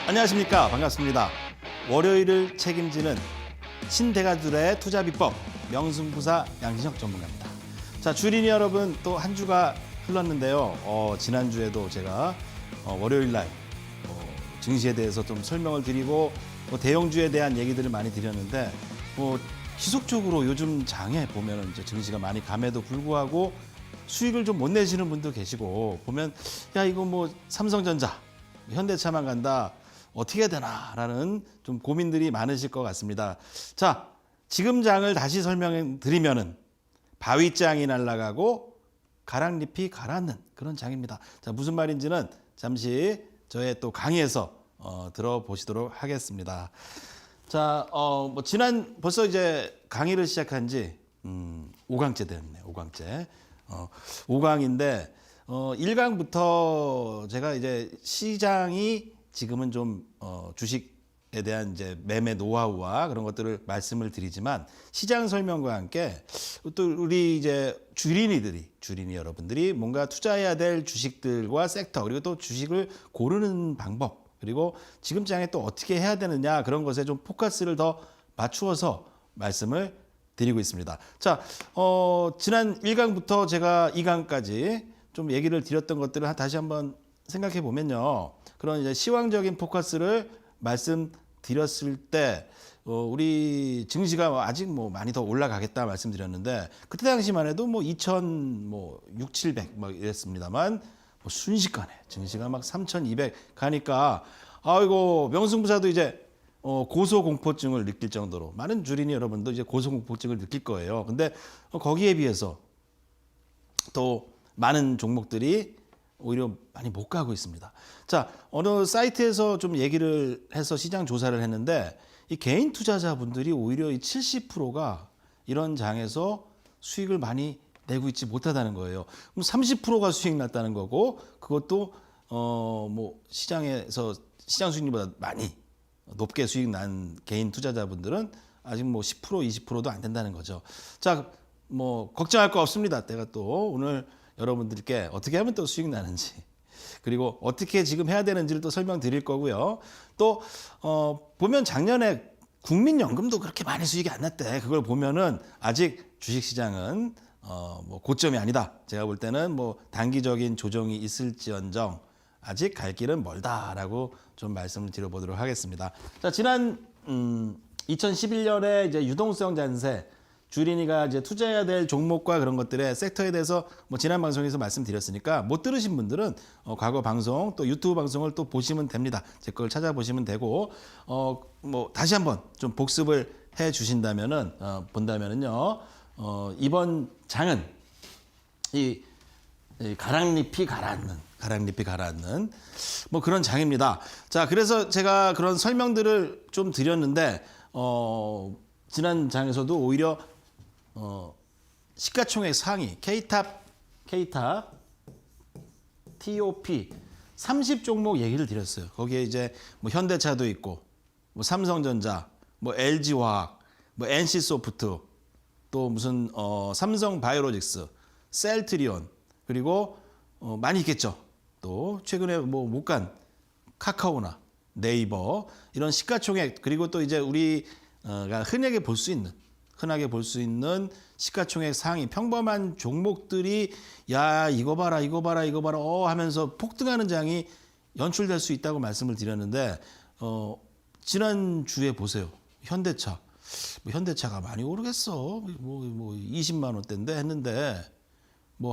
안녕하십니까. 반갑습니다. 월요일을 책임지는 신대가들의 투자 비법 명승부사 양진혁 전문가입니다. 자, 주린이 여러분, 또 한 주가 흘렀는데요. 지난주에도 제가 월요일 날 증시에 대해서 좀 설명을 드리고 대형주에 대한 얘기들을 많이 드렸는데 지속적으로 요즘 장에 보면 이제 증시가 많이 감에도 불구하고 수익을 좀 못 내시는 분도 계시고, 보면 야, 이거 삼성전자, 현대차만 간다, 어떻게 해야 되나라는 좀 고민들이 많으실 것 같습니다. 자, 지금 장을 다시 설명해 드리면은 바위장이 날아가고 가랑잎이 가라앉는 그런 장입니다. 자, 무슨 말인지는 잠시 저의 또 강의에서 들어보시도록 하겠습니다. 자, 벌써 이제 강의를 시작한 지 5강째 됐네요. 5강째. 5강인데 1강부터 제가 이제 시장이 지금은 좀 주식에 대한 이제 매매 노하우와 그런 것들을 말씀을 드리지만, 시장 설명과 함께 또 우리 이제 주린이 여러분들이 뭔가 투자해야 될 주식들과 섹터, 그리고 또 주식을 고르는 방법, 그리고 지금 장에 또 어떻게 해야 되느냐, 그런 것에 좀 포커스를 더 맞추어서 말씀을 드리고 있습니다. 자, 지난 1강부터 제가 2강까지 좀 얘기를 드렸던 것들을 다시 한번 생각해 보면요. 그런 이제 시황적인 포커스를 말씀드렸을 때, 우리 증시가 아직 많이 더 올라가겠다 말씀드렸는데, 그때 당시만 해도 2,600, 700 이랬습니다만, 순식간에 증시가 3,200 가니까, 아이고, 명승부사도 이제 고소공포증을 느낄 정도로, 많은 주린이 여러분도 이제 고소공포증을 느낄 거예요. 근데 거기에 비해서 또 많은 종목들이 오히려 많이 못 가고 있습니다. 자, 어느 사이트에서 좀 얘기를 해서 시장 조사를 했는데, 이 개인 투자자분들이 오히려 이 70%가 이런 장에서 수익을 많이 내고 있지 못하다는 거예요. 그럼 30%가 수익 났다는 거고, 그것도 시장에서 시장 수익률보다 많이 높게 수익 난 개인 투자자분들은 아직 10%, 20%도 안 된다는 거죠. 자, 걱정할 거 없습니다. 내가 또 오늘 여러분들께 어떻게 하면 또 수익 나는지, 그리고 어떻게 지금 해야 되는지를 또 설명드릴 거고요. 또 보면 작년에 국민연금도 그렇게 많이 수익이 안 났대. 그걸 보면은 아직 주식시장은 고점이 아니다. 제가 볼 때는 단기적인 조정이 있을지언정 아직 갈 길은 멀다라고 좀 말씀을 드려보도록 하겠습니다. 자, 지난 2011년에 이제 유동성 잔세, 주린이가 이제 투자해야 될 종목과 그런 것들의 섹터에 대해서 지난 방송에서 말씀드렸으니까, 못 들으신 분들은 과거 방송 또 유튜브 방송을 또 보시면 됩니다. 제 걸 찾아보시면 되고, 다시 한번 좀 복습을 해 주신다면은, 본다면은요, 이번 장은 이 가랑잎이 가라앉는 그런 장입니다. 자, 그래서 제가 그런 설명들을 좀 드렸는데, 지난 장에서도 오히려 시가총액 상위 K탑 TOP 30종목 얘기를 드렸어요. 거기에 이제 현대차도 있고, 삼성전자, LG화학, NC소프트, 또 무슨 삼성바이오로직스, 셀트리온, 그리고 많이 있겠죠. 또 최근에 못 간 카카오나 네이버, 이런 시가총액, 그리고 또 이제 우리가 흔하게 볼 수 있는 시가총액 상위 평범한 종목들이, 야, 이거 봐라 하면서 폭등하는 장이 연출될 수 있다고 말씀을 드렸는데, 지난주에 보세요. 현대차가 많이 오르겠어. 20만 원대인데 했는데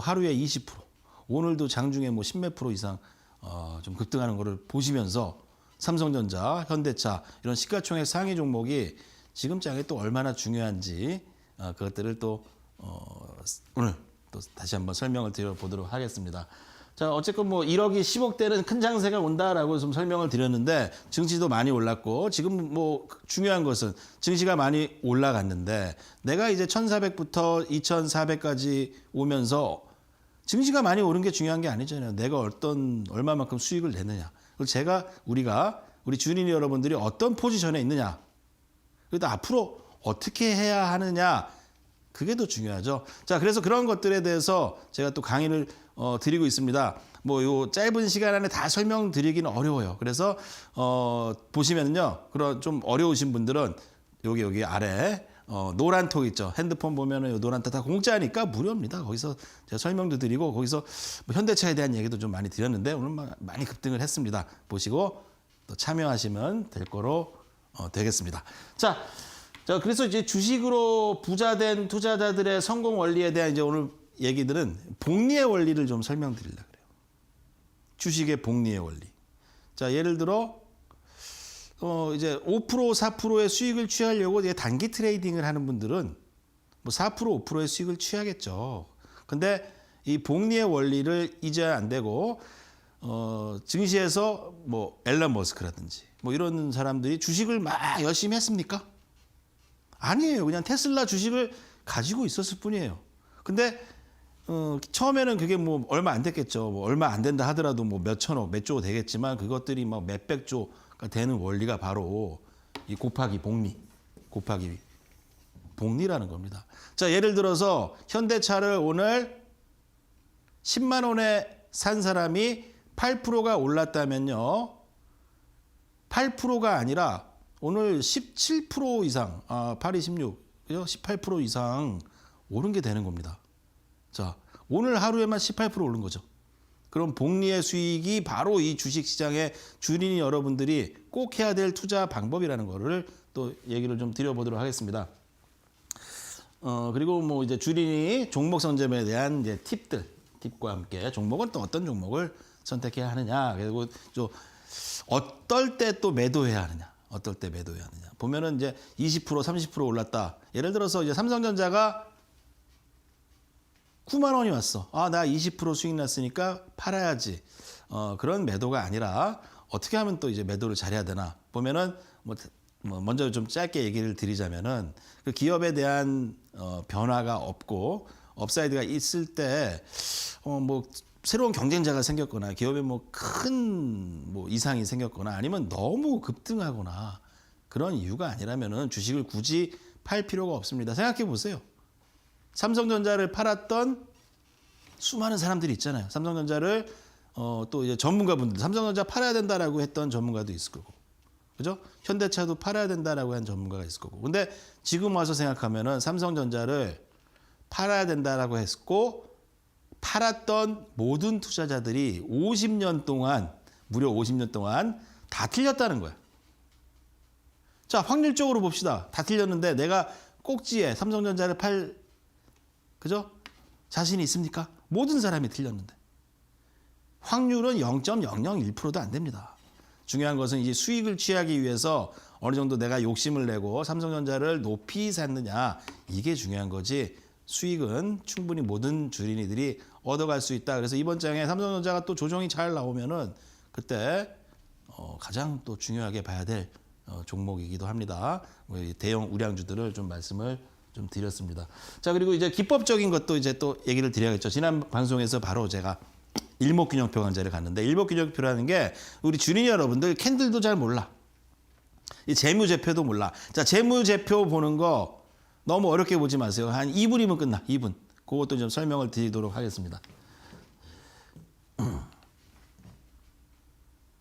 하루에 20%, 오늘도 장중에 10몇 프로 이상 좀 급등하는 거를 보시면서, 삼성전자, 현대차, 이런 시가총액 상위 종목이 지금 장에 또 얼마나 중요한지, 그것들을 또 오늘 또 다시 한번 설명을 드려보도록 하겠습니다. 자, 어쨌건 1억이 10억대는 큰 장세가 온다라고 좀 설명을 드렸는데, 증시도 많이 올랐고, 지금 중요한 것은 증시가 많이 올라갔는데, 내가 이제 1,400부터 2,400까지 오면서 증시가 많이 오른 게 중요한 게 아니잖아요. 내가 얼마만큼 수익을 내느냐. 그리고 우리 주린이 여러분들이 어떤 포지션에 있느냐. 그래도 앞으로 어떻게 해야 하느냐. 그게 더 중요하죠. 자, 그래서 그런 것들에 대해서 제가 또 강의를 드리고 있습니다. 뭐 요 짧은 시간 안에 다 설명드리기는 어려워요. 그래서 보시면요, 그런 좀 어려우신 분들은 여기 아래 노란 톡 있죠. 핸드폰 보면은 요 노란 톡 다 공짜니까 무료입니다. 거기서 제가 설명도 드리고 거기서 뭐 현대차에 대한 얘기도 좀 많이 드렸는데 오늘 많이 급등을 했습니다. 보시고 또 참여하시면 될 거로 되겠습니다. 자, 그래서 이제 주식으로 부자 된 투자자들의 성공 원리에 대한 이제 오늘 얘기들은 복리의 원리를 좀 설명드리려고 그래요. 주식의 복리의 원리. 자, 예를 들어 이제 5% 4%의 수익을 취하려고 이제 단기 트레이딩을 하는 분들은 뭐 4% 5%의 수익을 취하겠죠. 근데 이 복리의 원리를 잊어야 안 되고 증시에서 뭐 앨런 머스크라든지 뭐 이런 사람들이 주식을 막 열심히 했습니까? 아니에요. 그냥 테슬라 주식을 가지고 있었을 뿐이에요. 근데 처음에는 그게 뭐 얼마 안 됐겠죠. 뭐 얼마 안 된다 하더라도 뭐 몇 천억, 몇 조 되겠지만 그것들이 막 몇백 조가 되는 원리가 바로 이 곱하기 복리라는 겁니다. 자, 예를 들어서 현대차를 오늘 10만 원에 산 사람이 8%가 올랐다면요. 8%가 아니라 오늘 17% 이상, 8, 26, 18% 이상 오른 게 되는 겁니다. 자, 오늘 하루에만 18% 오른 거죠. 그럼 복리의 수익이 바로 이 주식시장의 주린이 여러분들이 꼭 해야 될 투자 방법이라는 거를 또 얘기를 좀 드려보도록 하겠습니다. 그리고 뭐 이제 주린이 종목 선점에 대한 이제 팁과 함께 종목은 또 어떤 종목을 선택해야 하느냐, 그리고 또 어떨 때 또 매도해야 하느냐. 보면은 이제 20% 30% 올랐다. 예를 들어서 이제 삼성전자가 9만 원이 왔어. 나 20% 수익 났으니까 팔아야지. 그런 매도가 아니라 어떻게 하면 또 이제 매도를 잘해야 되나. 보면은 뭐 먼저 좀 짧게 얘기를 드리자면은 그 기업에 대한 변화가 없고 업사이드가 있을 때 뭐 새로운 경쟁자가 생겼거나 기업에 뭐 큰 뭐 이상이 생겼거나 아니면 너무 급등하거나 그런 이유가 아니라면은 주식을 굳이 팔 필요가 없습니다. 생각해 보세요. 삼성전자를 팔았던 수많은 사람들이 있잖아요. 삼성전자를 또 이제 전문가분들 삼성전자 팔아야 된다라고 했던 전문가도 있을 거고, 그죠? 현대차도 팔아야 된다라고 한 전문가가 있을 거고. 근데 지금 와서 생각하면은 삼성전자를 팔아야 된다라고 했고 팔았던 모든 투자자들이 50년 동안 무려 50년 동안 다 틀렸다는 거야. 자, 확률적으로 봅시다. 다 틀렸는데 내가 꼭지에 삼성전자를 그죠? 자신이 있습니까? 모든 사람이 틀렸는데. 확률은 0.001%도 안 됩니다. 중요한 것은 이제 수익을 취하기 위해서 어느 정도 내가 욕심을 내고 삼성전자를 높이 샀느냐, 이게 중요한 거지. 수익은 충분히 모든 주린이들이 얻어갈 수 있다. 그래서 이번 장에 삼성전자가 또 조정이 잘 나오면은 그때 가장 또 중요하게 봐야 될 종목이기도 합니다. 대형 우량주들을 좀 말씀을 좀 드렸습니다. 자, 그리고 이제 기법적인 것도 이제 또 얘기를 드려야겠죠. 지난 방송에서 바로 제가 일목균형표 강좌를 갔는데, 일목균형표라는 게 우리 주린이 여러분들 캔들도 잘 몰라. 이 재무제표도 몰라. 자, 재무제표 보는 거 너무 어렵게 보지 마세요. 한 2분이면 끝나. 2분. 그것도 좀 설명을 드리도록 하겠습니다.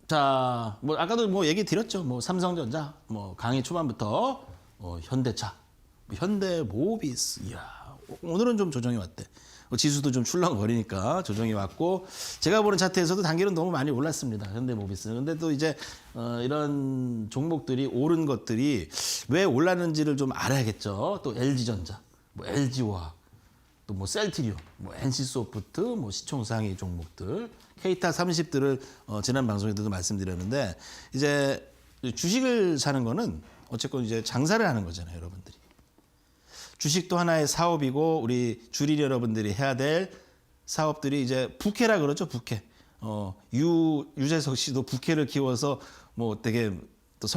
자, 뭐 아까도 뭐 얘기 드렸죠. 뭐 삼성전자, 뭐 강의 초반부터 현대차, 현대모비스. 이야, 오늘은 좀 조정이 왔대. 지수도 좀 출렁거리니까 조정이 왔고, 제가 보는 차트에서도 단기는 너무 많이 올랐습니다. 현대모비스는. 근데 또 이제 이런 종목들이 오른 것들이 왜 올랐는지를 좀 알아야겠죠. 또 LG전자, 뭐 LG화학, 또 뭐 셀트리온, 뭐 NC소프트, 뭐 시총상위 종목들, K타30들을 지난 방송에도 말씀드렸는데, 이제 주식을 사는 거는 어쨌건 이제 장사를 하는 거잖아요, 여러분들이. 주식도 하나의 사업이고 우리 주린 여러분들이 해야 될 사업들이 이제 부캐라 그러죠, 부캐. 유재석 씨도 부캐를 키워서 뭐 되게 또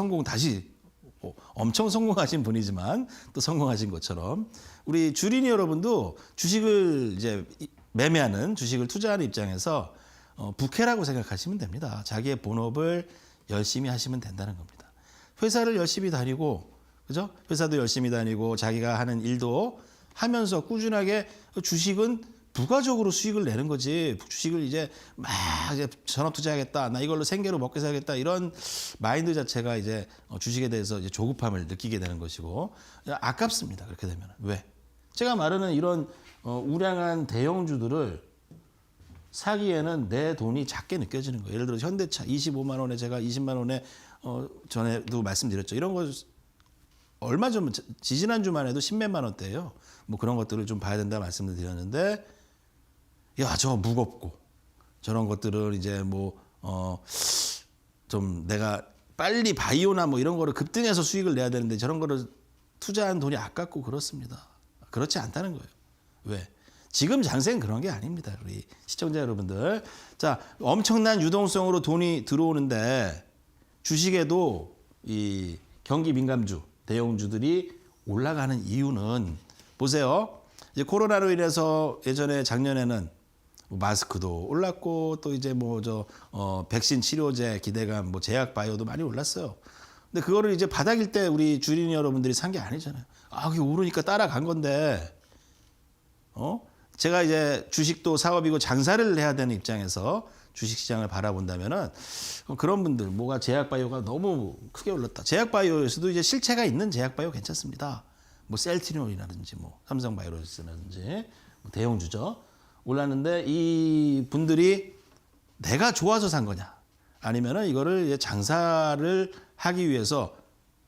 엄청 성공하신 분이지만 또 성공하신 것처럼 우리 주린이 여러분도 주식을 이제 매매하는, 주식을 투자하는 입장에서 부캐라고 생각하시면 됩니다. 자기의 본업을 열심히 하시면 된다는 겁니다. 회사를 열심히 다니고, 그죠? 회사도 열심히 다니고 자기가 하는 일도 하면서 꾸준하게 주식은 부가적으로 수익을 내는 거지. 주식을 이제 막 이제 전업 투자하겠다. 나 이걸로 생계로 먹고 살겠다. 이런 마인드 자체가 이제 주식에 대해서 이제 조급함을 느끼게 되는 것이고 아깝습니다. 그렇게 되면. 왜? 제가 말하는 이런 우량한 대형주들을 사기에는 내 돈이 작게 느껴지는 거예요. 예를 들어 현대차 25만 원에 제가 20만 원에 전에도 말씀드렸죠. 이런 거 얼마 전 지지난주만 해도 10몇만 원대예요. 뭐 그런 것들을 좀 봐야 된다 말씀을 드렸는데 야, 저 무겁고 저런 것들을 이제 뭐 좀 내가 빨리 바이오나 뭐 이런 거를 급등해서 수익을 내야 되는데 저런 거를 투자한 돈이 아깝고 그렇습니다. 그렇지 않다는 거예요. 왜? 지금 장세는 그런 게 아닙니다. 우리 시청자 여러분들. 자, 엄청난 유동성으로 돈이 들어오는데 주식에도 이 경기 민감주, 대형주들이 올라가는 이유는 보세요. 이제 코로나로 인해서 예전에 작년에는 마스크도 올랐고 또 이제 뭐 백신 치료제 기대감 뭐 제약 바이오도 많이 올랐어요. 근데 그거를 이제 바닥일 때 우리 주린이 여러분들이 산 게 아니잖아요. 아, 그게 오르니까 따라간 건데. 제가 이제 주식도 사업이고 장사를 해야 되는 입장에서 주식 시장을 바라본다면은 그런 분들 뭐가 제약 바이오가 너무 크게 올랐다. 제약 바이오에서도 이제 실체가 있는 제약 바이오 괜찮습니다. 뭐 셀트리온이라든지 뭐 삼성 바이오로스라든지 뭐 대형주죠. 올랐는데 이 분들이 내가 좋아서 산 거냐? 아니면은 이거를 이제 장사를 하기 위해서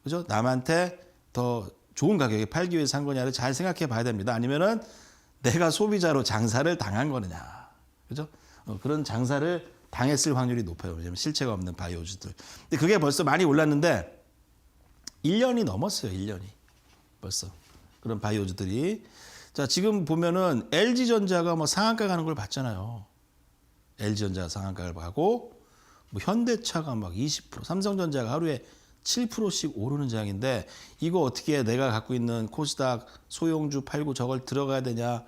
그죠? 남한테 더 좋은 가격에 팔기 위해서 산 거냐를 잘 생각해 봐야 됩니다. 아니면은 내가 소비자로 장사를 당한 거느냐. 그죠? 그런 장사를 당했을 확률이 높아요. 왜냐면 실체가 없는 바이오주들. 근데 그게 벌써 많이 올랐는데 1년이 넘었어요. 1년이. 벌써. 그런 바이오주들이. 자, 지금 보면은 LG전자가 뭐 상한가 가는 걸 봤잖아요. LG전자가 상한가를 가고 뭐 현대차가 막 20%, 삼성전자가 하루에 7%씩 오르는 장인데 이거 어떻게 내가 갖고 있는 코스닥 소형주 팔고 저걸 들어가야 되냐.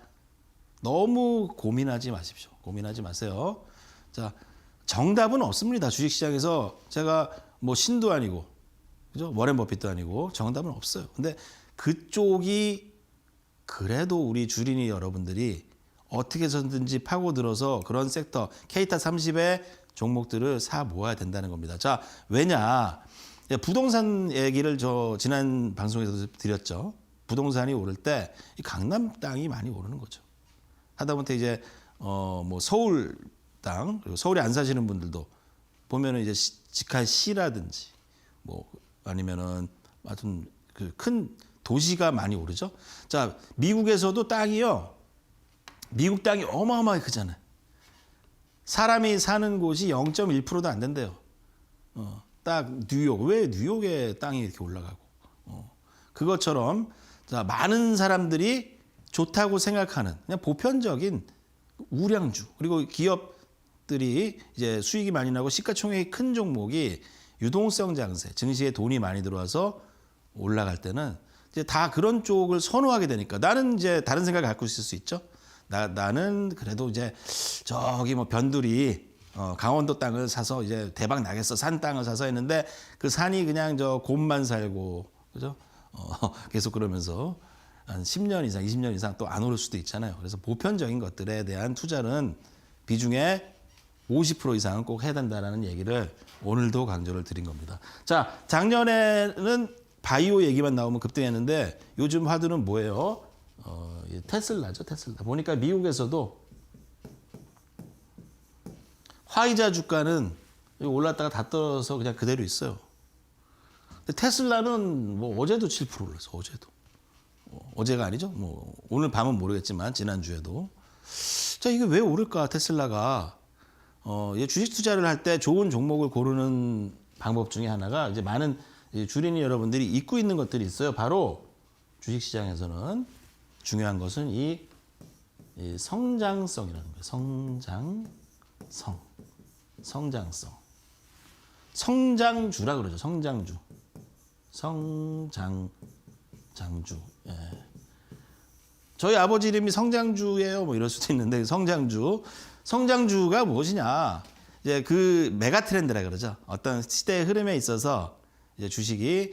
너무 고민하지 마십시오. 고민하지 마세요. 자, 정답은 없습니다. 주식시장에서 제가 뭐 신도 아니고 그죠? 워렌 버핏도 아니고 정답은 없어요. 근데 그쪽이 그래도 우리 주린이 여러분들이 어떻게 해서든지 파고들어서 그런 섹터 K타30의 종목들을 사 모아야 된다는 겁니다. 자, 왜냐? 부동산 얘기를 저 지난 방송에서도 드렸죠. 부동산이 오를 때 이 강남 땅이 많이 오르는 거죠. 하다못해 이제 뭐 서울 땅 그리고 서울에 안 사시는 분들도 보면은 이제 직할시라든지 뭐 아니면은 하여튼 그 큰 도시가 많이 오르죠. 자, 미국에서도 땅이요. 미국 땅이 어마어마하게 크잖아요. 사람이 사는 곳이 0.1%도 안 된대요. 딱 뉴욕. 왜 뉴욕의 땅이 이렇게 올라가고. 그것처럼 자, 많은 사람들이 좋다고 생각하는 그냥 보편적인 우량주 그리고 기업들이 이제 수익이 많이 나고 시가총액이 큰 종목이 유동성 장세, 증시에 돈이 많이 들어와서 올라갈 때는 이제 다 그런 쪽을 선호하게 되니까 나는 이제 다른 생각을 갖고 있을 수 있죠. 나는 그래도 이제 저기 뭐 변두리 강원도 땅을 사서 이제 대박 나겠어. 산 땅을 사서 했는데 그 산이 그냥 저 곰만 살고 그죠? 계속 그러면서 한 10년 이상, 20년 이상 또 안 오를 수도 있잖아요. 그래서 보편적인 것들에 대한 투자는 비중의 50% 이상은 꼭 해야 된다는 얘기를 오늘도 강조를 드린 겁니다. 자, 작년에는 바이오 얘기만 나오면 급등했는데 요즘 화두는 뭐예요? 테슬라죠, 테슬라. 보니까 미국에서도 화이자 주가는 올랐다가 다 떨어져서 그냥 그대로 있어요. 근데 테슬라는 뭐 어제도 7% 올랐어, 어제도. 어제가 아니죠? 뭐 오늘 밤은 모르겠지만 지난주에도. 자, 이게 왜 오를까, 테슬라가? 주식 투자를 할 때 좋은 종목을 고르는 방법 중에 하나가 이제 많은 주린이 여러분들이 잊고 있는 것들이 있어요. 바로 주식시장에서는 중요한 것은 이 성장성이라는 거예요. 성장성. 성장주라 그러죠. 성장주. 예. 저희 아버지 이름이 성장주예요. 뭐 이럴 수도 있는데 성장주가 무엇이냐? 이제 그 메가 트렌드라 그러죠. 어떤 시대의 흐름에 있어서 이제 주식이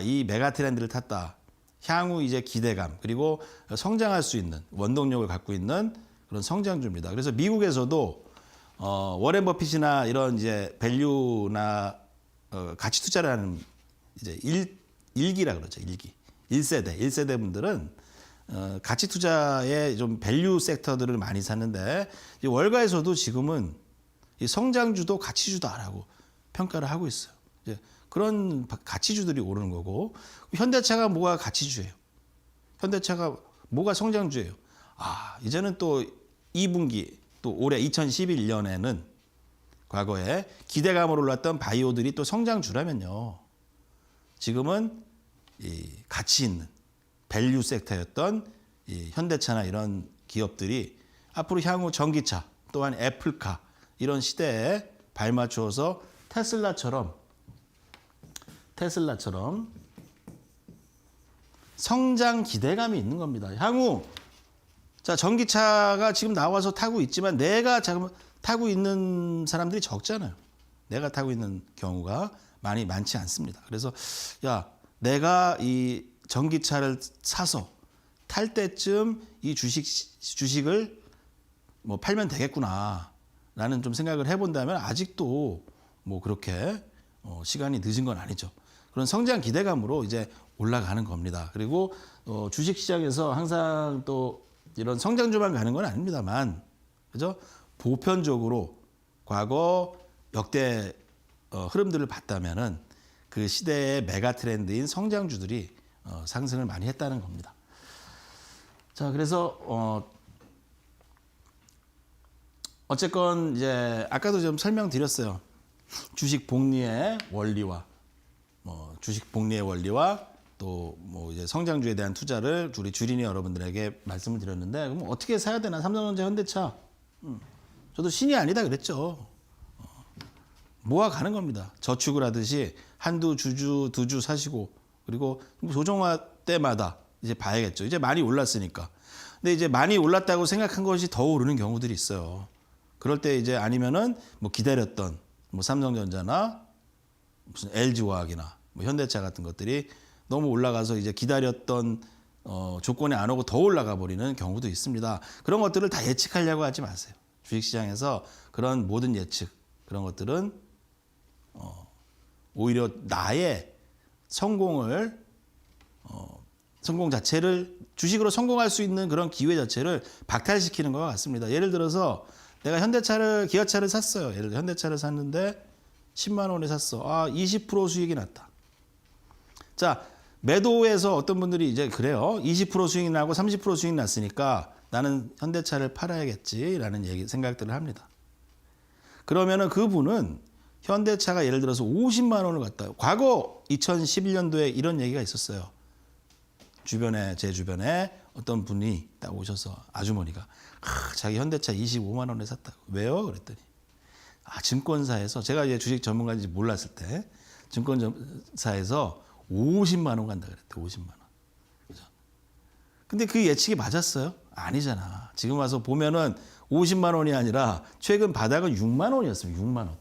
이 메가 트렌드를 탔다. 향후 이제 기대감 그리고 성장할 수 있는 원동력을 갖고 있는 그런 성장주입니다. 그래서 미국에서도 워렌 버핏이나 이런 이제 밸류나 가치 투자라는 이제 일기라 그러죠. 일기. 1세대 분들은 가치 투자에 좀 밸류 섹터들을 많이 샀는데 이 월가에서도 지금은 이 성장주도 가치주다라고 평가를 하고 있어요. 이제 그런 가치주들이 오르는 거고 현대차가 뭐가 가치주예요. 현대차가 뭐가 성장주예요. 이제는 또 2분기 또 올해 2011년에는 과거에 기대감으로 올랐던 바이오들이 또 성장주라면요. 지금은 이 가치 있는 밸류 섹터였던 이 현대차나 이런 기업들이 앞으로 향후 전기차 또한 애플카 이런 시대에 발맞추어서 테슬라처럼 성장 기대감이 있는 겁니다. 향후 자 전기차가 지금 나와서 타고 있지만 내가 타고 있는 사람들이 적잖아요. 내가 타고 있는 경우가 많지 않습니다. 그래서 야 내가 이 전기차를 사서 탈 때쯤 이 주식을 뭐 팔면 되겠구나라는 좀 생각을 해본다면 아직도 뭐 그렇게 시간이 늦은 건 아니죠. 그런 성장 기대감으로 이제 올라가는 겁니다. 그리고 주식 시장에서 항상 또 이런 성장주만 가는 건 아닙니다만, 그죠? 보편적으로 과거 역대 흐름들을 봤다면은 그 시대의 메가 트렌드인 성장주들이 상승을 많이 했다는 겁니다. 자, 그래서 어쨌건 이제 아까도 좀 설명드렸어요. 주식 복리의 원리와 또 뭐 이제 성장주에 대한 투자를 우리 주린이 여러분들에게 말씀을 드렸는데 그럼 어떻게 사야 되나? 삼성전자, 현대차. 저도 신이 아니다 그랬죠. 모아 가는 겁니다. 저축을 하듯이 한두 두 주 사시고 그리고 조정화 때마다 이제 봐야겠죠. 이제 많이 올랐으니까. 근데 이제 많이 올랐다고 생각한 것이 더 오르는 경우들이 있어요. 그럴 때 이제 아니면은 뭐 기다렸던 뭐 삼성전자나 무슨 LG화학이나 뭐 현대차 같은 것들이 너무 올라가서 이제 기다렸던 조건이 안 오고 더 올라가 버리는 경우도 있습니다. 그런 것들을 다 예측하려고 하지 마세요. 주식시장에서 그런 모든 예측 그런 것들은 오히려 나의 성공 자체를 주식으로 성공할 수 있는 그런 기회 자체를 박탈시키는 것 같습니다. 예를 들어서 내가 기아차를 샀어요. 예를 들어 현대차를 샀는데 10만 원에 샀어. 20% 수익이 났다. 자, 매도에서 어떤 분들이 이제 그래요. 20% 수익이 나고 30% 수익이 났으니까 나는 현대차를 팔아야겠지라는 생각들을 합니다. 그러면은 그분은 현대차가 예를 들어서 50만 원을 갖다 과거 2011년도에 이런 얘기가 있었어요. 제 주변에 어떤 분이 딱 오셔서 아주머니가 자기 현대차 25만 원에 샀다고. 왜요? 그랬더니 증권사에서 제가 이제 주식 전문가인지 몰랐을 때 증권사에서 50만 원 간다 그랬대. 50만 원. 그죠? 근데 그 예측이 맞았어요? 아니잖아. 지금 와서 보면은 50만 원이 아니라 최근 바닥은 6만 원이었어요. 6만 원.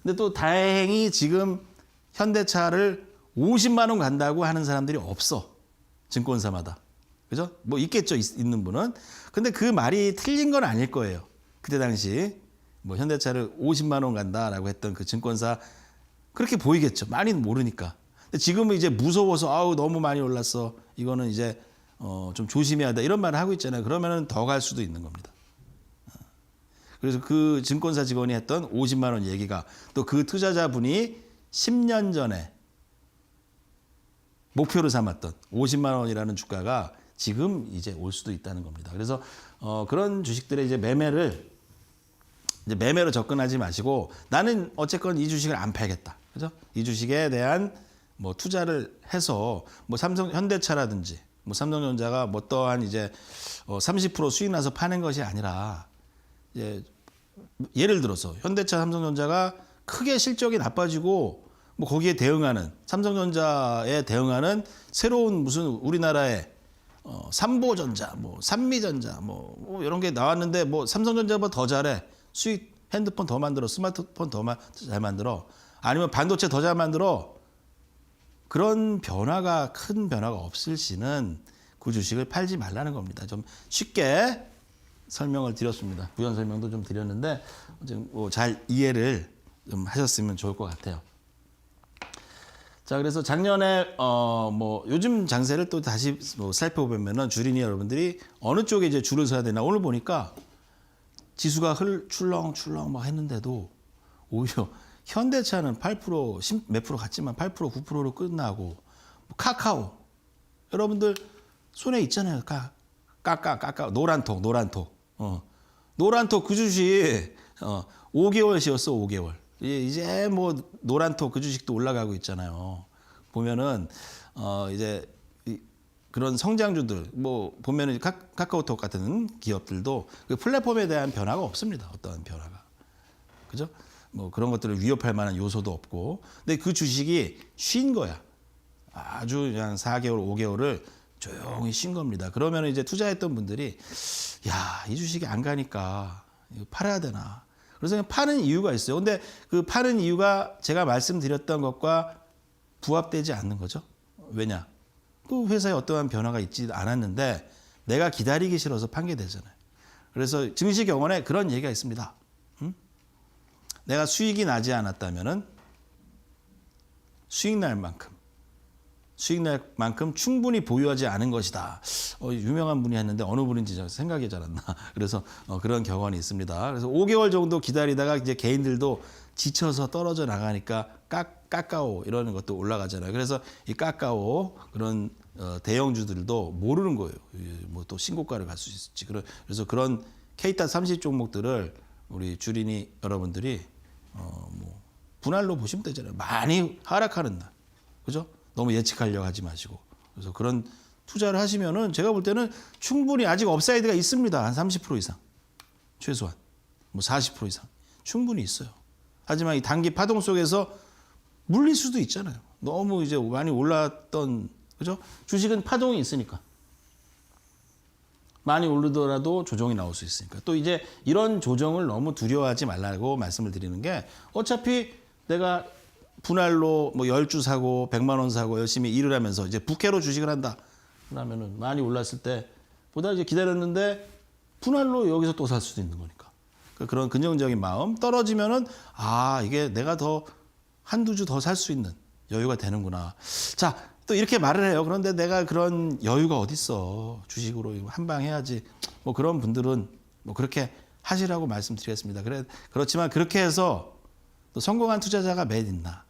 근데 또 다행히 지금 현대차를 50만 원 간다고 하는 사람들이 없어. 증권사마다. 그죠? 뭐 있겠죠. 있는 분은. 근데 그 말이 틀린 건 아닐 거예요. 그때 당시 뭐 현대차를 50만 원 간다라고 했던 그 증권사 그렇게 보이겠죠. 많이는 모르니까. 근데 지금은 이제 무서워서 너무 많이 올랐어. 이거는 이제 좀 조심해야 돼. 이런 말을 하고 있잖아요. 그러면은 더 갈 수도 있는 겁니다. 그래서 그 증권사 직원이 했던 50만 원 얘기가 또 그 투자자분이 10년 전에 목표로 삼았던 50만 원이라는 주가가 지금 이제 올 수도 있다는 겁니다. 그래서 그런 주식들의 이제 매매로 접근하지 마시고 나는 어쨌건 이 주식을 안 팔겠다. 그죠? 이 주식에 대한 뭐 투자를 해서 뭐 현대차라든지 뭐 삼성전자가 뭐 또한 이제 30% 수익 나서 파는 것이 아니라 예를 들어서 현대차, 삼성전자가 크게 실적이 나빠지고 뭐 거기에 대응하는 삼성전자에 대응하는 새로운 무슨 우리나라의 삼보전자, 뭐 삼미전자, 뭐 이런 게 나왔는데 뭐 삼성전자보다 더 잘해. 수익 핸드폰 더 만들어, 스마트폰 더 잘 만들어, 아니면 반도체 더 잘 만들어. 그런 큰 변화가 없을 시는 그 주식을 팔지 말라는 겁니다. 좀 쉽게 설명을 드렸습니다. 부연 설명도 좀 드렸는데 잘 이해를 좀 하셨으면 좋을 것 같아요. 자, 그래서 작년에 뭐 요즘 장세를 또 다시 뭐 살펴보면은 주린이 여러분들이 어느 쪽에 이제 줄을 서야 되나 오늘 보니까 지수가 출렁출렁 막 했는데도 오히려 현대차는 8% 몇 프로 갔지만 8% 9%로 끝나고 카카오 여러분들 손에 있잖아요. 까까 노란톡 노란톡 그 주식 5개월 쉬었어 5개월. 이제 뭐 노란톡 그 주식도 올라가고 있잖아요. 보면은 이제 그런 성장주들 뭐 보면은 카카오톡 같은 기업들도 그 플랫폼에 대한 변화가 없습니다. 어떠한 변화가. 그죠? 뭐 그런 것들을 위협할 만한 요소도 없고. 근데 그 주식이 쉰 거야. 아주 그냥 4개월, 5개월을 조용히 쉰 겁니다. 그러면 이제 투자했던 분들이 야, 이 주식이 안 가니까 이거 팔아야 되나. 그래서 그냥 파는 이유가 있어요. 근데 그 파는 이유가 제가 말씀드렸던 것과 부합되지 않는 거죠. 왜냐? 그 회사에 어떠한 변화가 있지 않았는데 내가 기다리기 싫어서 판게 되잖아요. 그래서 증시경원에 그런 얘기가 있습니다. 내가 수익이 나지 않았다면은 수익 날 만큼 충분히 보유하지 않은 것이다. 유명한 분이 했는데 어느 분인지 생각이 잘 안 나. 그래서 그런 격언이 있습니다. 그래서 5개월 정도 기다리다가 이제 개인들도 지쳐서 떨어져 나가니까 까까오 이러는 것도 올라가잖아요. 그래서 이 까까오 그런 대형주들도 모르는 거예요. 뭐 또 신고가를 갈 수 있을지. 그래서 그런 K타 30 종목들을 우리 주린이 여러분들이 뭐 분할로 보시면 되잖아요. 많이 하락하는 날, 그죠? 너무 예측하려고 하지 마시고. 그래서 그런 투자를 하시면은 제가 볼 때는 충분히 아직 업사이드가 있습니다. 한 30% 이상. 최소한. 뭐 40% 이상. 충분히 있어요. 하지만 이 단기 파동 속에서 물릴 수도 있잖아요. 너무 이제 많이 올랐던, 그죠? 주식은 파동이 있으니까. 많이 오르더라도 조정이 나올 수 있으니까. 또 이제 이런 조정을 너무 두려워하지 말라고 말씀을 드리는 게 어차피 내가 분할로 뭐 10주 사고 100만 원 사고 열심히 일을 하면서 이제 부캐로 주식을 한다. 그러면은 많이 올랐을 때 보다 이제 기다렸는데 분할로 여기서 또 살 수도 있는 거니까. 그런 긍정적인 마음 떨어지면은 이게 내가 더 한두 주 더 살 수 있는 여유가 되는구나. 자, 또 이렇게 말을 해요. 그런데 내가 그런 여유가 어딨어. 주식으로 한 방 해야지. 뭐 그런 분들은 뭐 그렇게 하시라고 말씀드리겠습니다. 그렇지만 그렇게 해서 또 성공한 투자자가 몇 있나.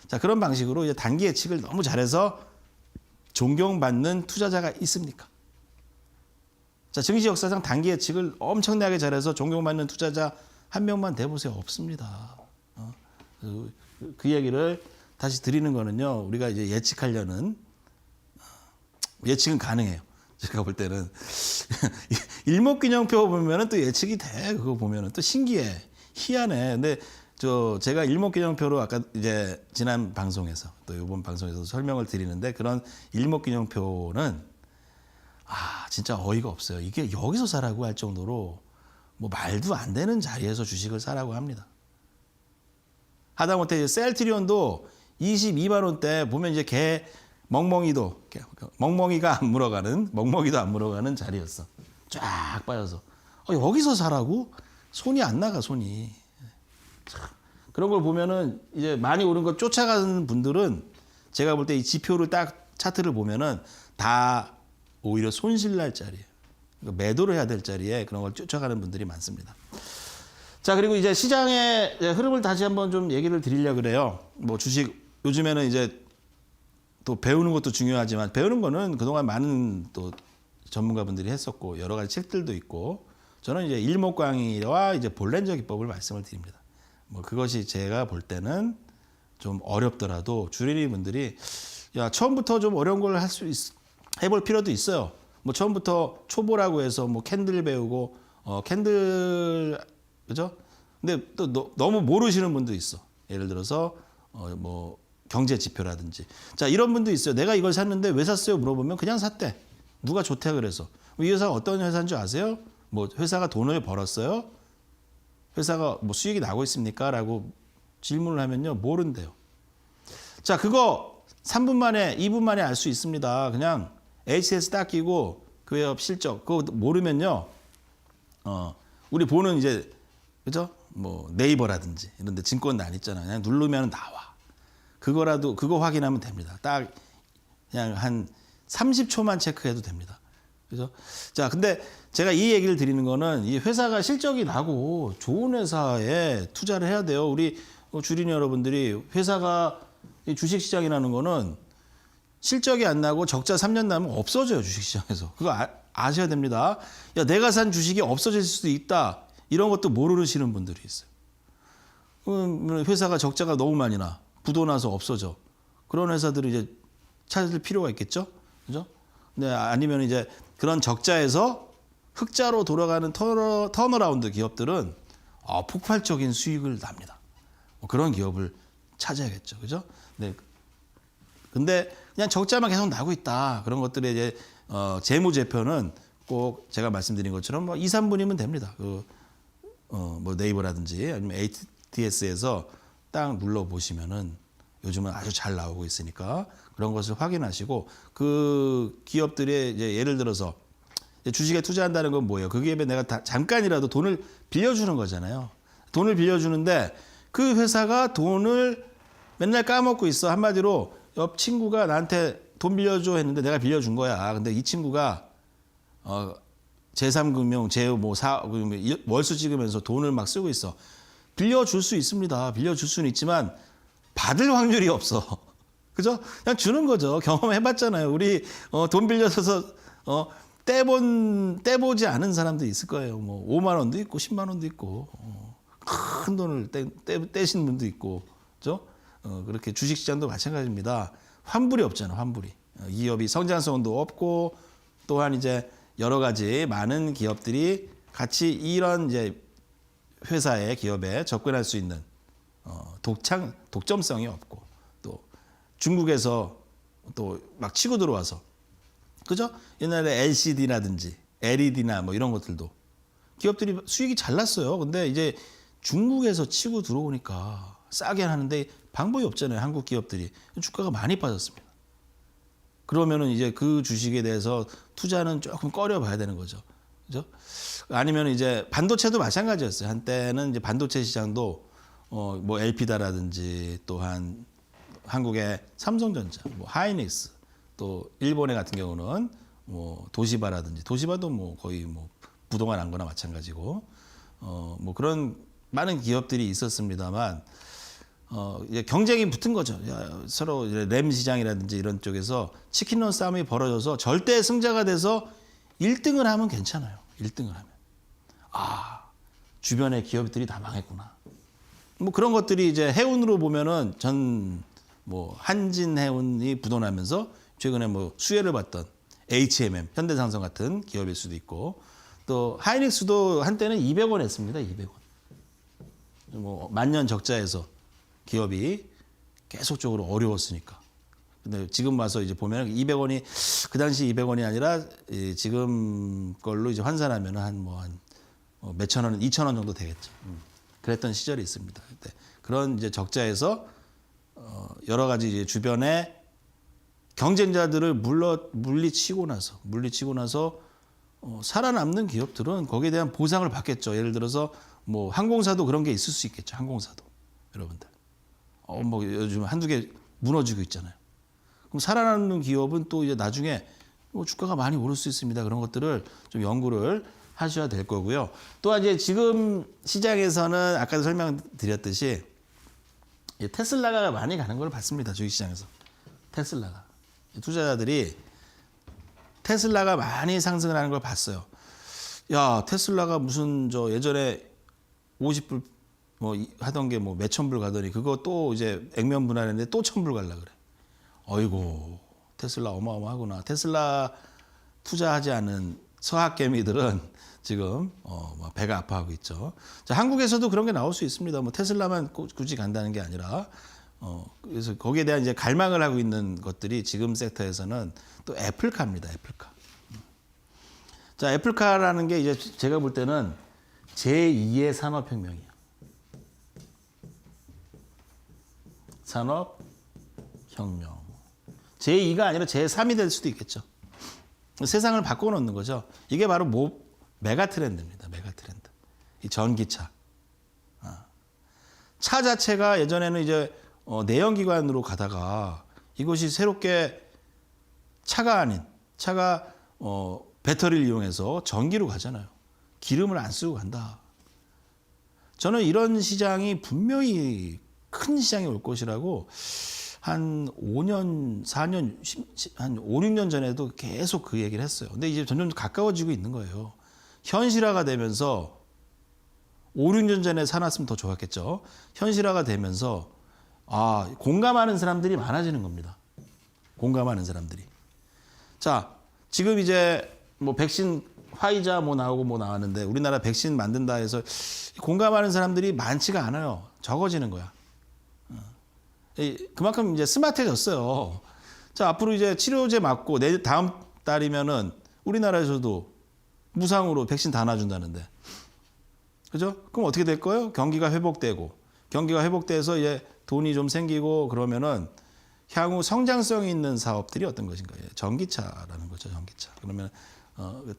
자, 그런 방식으로 이제 단기 예측을 너무 잘해서 존경받는 투자자가 있습니까? 자, 증시 역사상 단기 예측을 엄청나게 잘해서 존경받는 투자자 한 명만 대보세요. 없습니다. 그 얘기를 다시 드리는 거는요. 우리가 이제 예측하려는 예측은 가능해요. 제가 볼 때는 일목균형표 보면은 또 예측이 돼. 그거 보면은 또 신기해, 희한해. 근데 제가 일목균형표로 아까 이제 지난 방송에서 또 이번 방송에서 설명을 드리는데 그런 일목균형표는 진짜 어이가 없어요. 이게 여기서 사라고 할 정도로 뭐 말도 안 되는 자리에서 주식을 사라고 합니다. 하다못해 셀트리온도 22만 원대 보면 이제 멍멍이도 안 물어가는 자리였어. 쫙 빠져서 여기서 사라고? 손이 안 나가, 손이. 그런 걸 보면은 이제 많이 오른 거 쫓아가는 분들은 제가 볼 때 이 지표를 딱 차트를 보면은 다 오히려 손실 날 자리예요. 그러니까 매도를 해야 될 자리에 그런 걸 쫓아가는 분들이 많습니다. 자, 그리고 이제 시장의 흐름을 다시 한번 좀 얘기를 드리려고 그래요. 뭐 주식 요즘에는 이제 또 배우는 것도 중요하지만 배우는 거는 그동안 많은 또 전문가분들이 했었고 여러 가지 책들도 있고 저는 이제 일목광이와 이제 볼렌저 기법을 말씀을 드립니다. 뭐 그것이 제가 볼 때는 좀 어렵더라도 주린이 분들이 처음부터 좀 어려운 걸 해볼 필요도 있어요. 뭐 처음부터 초보라고 해서 뭐 캔들 배우고 그죠? 근데 또 너무 모르시는 분도 있어. 예를 들어서 뭐 경제 지표라든지. 자, 이런 분도 있어요. 내가 이걸 샀는데 왜 샀어요? 물어보면 그냥 샀대. 누가 좋대 그래서. 이 회사가 어떤 회사인 줄 아세요? 뭐 회사가 돈을 벌었어요? 회사가 뭐 수익이 나고 있습니까? 라고 질문을 하면요. 모른대요. 자, 그거 3분 만에 2분 만에 알 수 있습니다. 그냥 HTS 딱 끼고 그 기업 실적 그거 모르면요. 우리 보는 이제 그죠? 뭐 네이버라든지 이런 데 증권단 있잖아요. 그냥 누르면 나와. 그거라도 그거 확인하면 됩니다. 딱 그냥 한 30초만 체크해도 됩니다. 그죠? 자, 근데 제가 이 얘기를 드리는 거는 이 회사가 실적이 나고 좋은 회사에 투자를 해야 돼요. 우리 주린 여러분들이 회사가 이 주식시장이라는 거는 실적이 안 나고 적자 3년 나면 없어져요. 주식시장에서. 그거 아셔야 됩니다. 야, 내가 산 주식이 없어질 수도 있다. 이런 것도 모르시는 분들이 있어요. 회사가 적자가 너무 많이 나. 부도 나서 없어져. 그런 회사들을 이제 찾을 필요가 있겠죠. 그죠? 네, 아니면 이제 그런 적자에서 흑자로 돌아가는 턴어라운드 기업들은 폭발적인 수익을 납니다. 그런 기업을 찾아야겠죠. 그죠? 네. 근데 그냥 적자만 계속 나고 있다. 그런 것들의 이제 재무제표는 꼭 제가 말씀드린 것처럼 뭐 2, 3분이면 됩니다. 뭐 네이버라든지 아니면 ATS에서 딱 눌러 보시면은 요즘은 아주 잘 나오고 있으니까 그런 것을 확인하시고 그 기업들의 이제 예를 들어서 주식에 투자한다는 건 뭐예요? 그 기업에 내가 잠깐이라도 돈을 빌려주는 거잖아요. 돈을 빌려주는데 그 회사가 돈을 맨날 까먹고 있어. 한마디로 옆 친구가 나한테 돈 빌려줘 했는데 내가 빌려준 거야. 근데 이 친구가 제3금융, 월수 찍으면서 돈을 막 쓰고 있어. 빌려줄 수 있습니다. 빌려줄 수는 있지만 받을 확률이 없어. 그죠? 그냥 주는 거죠. 경험해봤잖아요. 우리 돈 빌려서 떼보지 않은 사람도 있을 거예요. 뭐 5만 원도 있고 10만 원도 있고 큰 돈을 떼신 분도 있고, 그죠? 그렇게 주식시장도 마찬가지입니다. 환불이 없잖아, 환불이. 이 기업이 성장성도 없고 또한 이제 여러 가지 많은 기업들이 같이 이런 이제 회사의 기업에 접근할 수 있는 독점성이 없고 또 중국에서 또 막 치고 들어와서 그죠? 옛날에 LCD라든지 LED나 뭐 이런 것들도 기업들이 수익이 잘 났어요. 근데 이제 중국에서 치고 들어오니까 싸게 하는데 방법이 없잖아요. 한국 기업들이 주가가 많이 빠졌습니다. 그러면은 이제 그 주식에 대해서 투자는 조금 꺼려 봐야 되는 거죠. 그죠? 아니면 이제 반도체도 마찬가지였어요. 한때는 이제 반도체 시장도 뭐 LP다라든지 또한 한국의 삼성전자, 뭐 하이닉스, 또 일본의 같은 경우는 뭐 도시바라든지 도시바도 뭐 거의 뭐 부동산 안 거나 마찬가지고 뭐 그런 많은 기업들이 있었습니다만 이제 경쟁이 붙은 거죠. 서로 램 시장이라든지 이런 쪽에서 치킨런 싸움이 벌어져서 절대 승자가 돼서 1등을 하면 괜찮아요. 1등을 하면 주변의 기업들이 다 망했구나. 뭐 그런 것들이 이제 해운으로 보면은 뭐 한진해운이 부도나면서 최근에 뭐 수혜를 받던 HMM, 현대산성 같은 기업일 수도 있고 또 하이닉스도 한때는 200원 했습니다. 200원. 뭐 만년 적자에서 기업이 계속적으로 어려웠으니까. 근데 지금 와서 이제 보면 200원이 그 당시 200원이 아니라 지금 걸로 이제 환산하면 한 몇천 원, 2천 원 정도 되겠죠. 그랬던 시절이 있습니다. 그런 이제 적자에서 여러 가지 이제 주변에 경쟁자들을 물리치고 나서 살아남는 기업들은 거기에 대한 보상을 받겠죠. 예를 들어서 뭐 항공사도 그런 게 있을 수 있겠죠. 항공사도 여러분들 뭐 요즘 한두 개 무너지고 있잖아요. 그럼 살아남는 기업은 또 이제 나중에 주가가 많이 오를 수 있습니다. 그런 것들을 좀 연구를 하셔야 될 거고요. 또한 이제 지금 시장에서는 아까도 설명드렸듯이 테슬라가 많이 가는 걸 봤습니다. 주식시장에서. 테슬라가. 투자자들이 테슬라가 많이 상승을 하는 걸 봤어요. 야, 테슬라가 무슨 예전에 50불 뭐 하던 게 뭐 몇천 불 가더니 그거 또 이제 액면 분할했는데 또 1,000불 갈라 그래. 어이고, 테슬라 어마어마하구나. 테슬라 투자하지 않은 서학개미들은 지금 배가 아파하고 있죠. 자, 한국에서도 그런 게 나올 수 있습니다. 뭐 테슬라만 굳이 간다는 게 아니라 그래서 거기에 대한 이제 갈망을 하고 있는 것들이 지금 섹터에서는 또 애플카입니다. 애플카. 자, 애플카라는 게 이제 제가 볼 때는 제2의 산업혁명이에요. 산업혁명. 제2가 아니라 제3이 될 수도 있겠죠. 세상을 바꿔놓는 거죠. 이게 바로 메가 트렌드입니다. 메가 트렌드. 이 전기차. 차 자체가 예전에는 이제 내연기관으로 가다가 이것이 새롭게 차가 아닌 차가 배터리를 이용해서 전기로 가잖아요. 기름을 안 쓰고 간다. 저는 이런 시장이 분명히 큰 시장이 올 것이라고 한 5년, 4년, 한 5, 6년 전에도 계속 그 얘기를 했어요. 근데 이제 점점 가까워지고 있는 거예요. 현실화가 되면서 5, 6년 전에 사놨으면 더 좋았겠죠. 현실화가 되면서 공감하는 사람들이 많아지는 겁니다. 공감하는 사람들이. 자, 지금 이제 뭐 백신 화이자 뭐 나오고 뭐 나왔는데 우리나라 백신 만든다 해서 공감하는 사람들이 많지가 않아요. 적어지는 거야. 그만큼 이제 스마트해졌어요. 자, 앞으로 이제 치료제 맞고 다음 달이면은 우리나라에서도 무상으로 백신 다 놔준다는데. 그죠? 그럼 어떻게 될 거예요? 경기가 회복돼서 이제 돈이 좀 생기고 그러면은 향후 성장성이 있는 사업들이 어떤 것인가? 전기차라는 거죠, 전기차. 그러면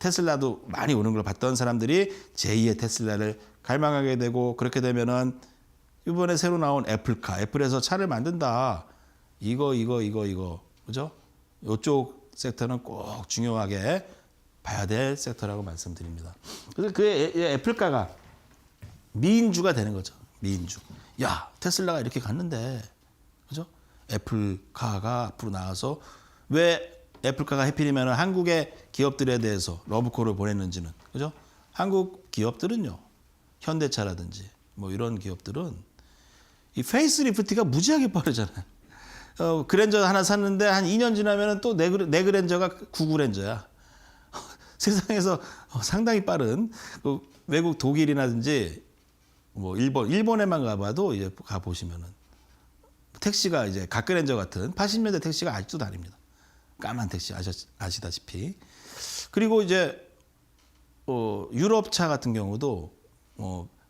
테슬라도 많이 오는 걸 봤던 사람들이 제2의 테슬라를 갈망하게 되고 그렇게 되면은 이번에 새로 나온 애플에서 차를 만든다. 이거. 그죠? 이쪽 섹터는 꼭 중요하게 봐야 될 섹터라고 말씀드립니다. 그래서 그 애플카가 미인주가 되는 거죠. 미인주. 야, 테슬라가 이렇게 갔는데, 그죠? 애플카가 앞으로 나와서 왜 애플카가 해필이면 한국의 기업들에 대해서 러브콜을 보냈는지는, 그죠? 한국 기업들은요, 현대차라든지 뭐 이런 기업들은 이 페이스리프트가 무지하게 빠르잖아요. 그랜저 하나 샀는데 한 2년 지나면 또 내 그랜저가 구그랜저야. 세상에서 상당히 빠른 외국 독일이라든지 뭐 일본에만 가봐도 이제 가 보시면은 택시가 이제 갓그랜저 같은 80년대 택시가 아직도 다닙니다. 까만 택시 아시다시피. 그리고 이제 유럽 차 같은 경우도